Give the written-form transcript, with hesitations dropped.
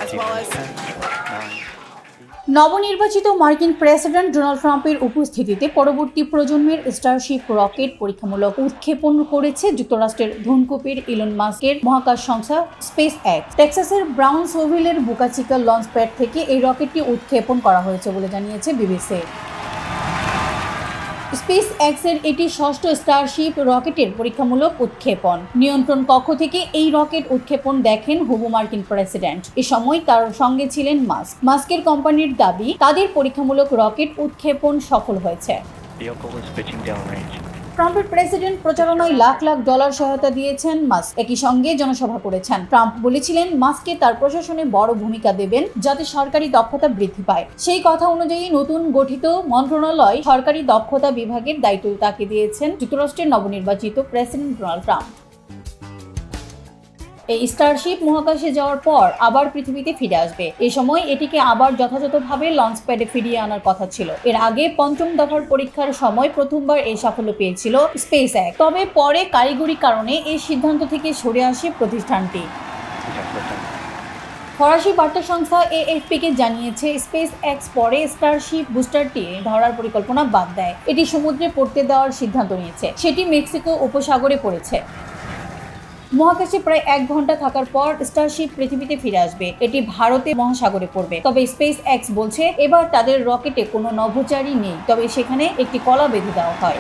as well as নবনির্বাচিত মার্কিন president Donald ট্রাম্পের উপস্থিতিতে পরবর্তী প্রজন্মের স্টারশিপ রকেট পরীক্ষামূলক উৎক্ষেপণ করেছে যুক্তরাষ্ট্রের ধনকুবের ইলন মাস্কের মহাকাশ সংস্থা স্পেস এক্স। টেক্সাসের ব্রাউনসভিলের বোকা চিকা লঞ্চ প্যাড থেকে এই রকেটটি উৎক্ষেপণ করা হয়েছে বলে জানিয়েছে বিবিসি। স্পেস এক্সের এটি ষষ্ঠ স্টারশিপ রকেটের পরীক্ষামূলক উৎক্ষেপণ। নিয়ন্ত্রণ কক্ষ থেকে এই রকেট উৎক্ষেপণ দেখেন হবু মার্কিন প্রেসিডেন্ট। এ সময় তার সঙ্গে ছিলেন মাস্কের কোম্পানির দাবি তাদের পরীক্ষামূলক রকেট উৎক্ষেপণ সফল হয়েছে। ট্রাম্পের প্রেসিডেন্ট প্রচারণায় লাখ লাখ ডলার সহায়তা দিয়েছেন মাস্ক। একই সঙ্গে জনসভা করেছেন। ট্রাম্প বলেছিলেন মাস্ককে তার প্রশাসনে বড় ভূমিকা দেবেন যাতে সরকারি দক্ষতা বৃদ্ধি পায়। সেই কথা অনুযায়ী নতুন গঠিত মন্ত্রণালয় সরকারি দক্ষতা বিভাগের দায়িত্ব তাকে দিয়েছেন যুক্তরাষ্ট্রের নবনির্বাচিত প্রেসিডেন্ট ডোনাল্ড ট্রাম্প। এই স্টারশিপ মহাকাশে যাওয়ার পর আবার পৃথিবীতে ফিরে আসবে। এ সময় এটিকে আবার যথাযথভাবে লঞ্চ প্যাডে ফিরিয়ে আনার কথা ছিল। এর আগে পঞ্চম দফার পরীক্ষার সময় প্রথমবার এই সাফল্য পেয়েছিল স্পেস এক্স। তবে পরে কারিগরি কারণে এই সিদ্ধান্ত থেকে সরে আসে প্রতিষ্ঠানটি। ফরাসি বার্তা সংস্থা এএফপি-কে জানিয়েছে স্পেস এক্স পরে স্টারশিপ বুস্টারটি ধরার পরিকল্পনা বাদ দেয়। এটি সমুদ্রে পড়তে দেওয়ার সিদ্ধান্ত নিয়েছে। সেটি মেক্সিকো উপসাগরে পড়েছে। মহাকাশে প্রায় 1 ঘন্টা থাকার পর স্টারশিপ পৃথিবীতে ফিরে আসবে। এটি ভারতে মহাসাগরে পড়বে। তবে স্পেস এক্স বলছে এবার তাদের রকেটে কোনো নভোচারী নেই, তবে সেখানে একটি কলা বেঁধে দেওয়া হয়।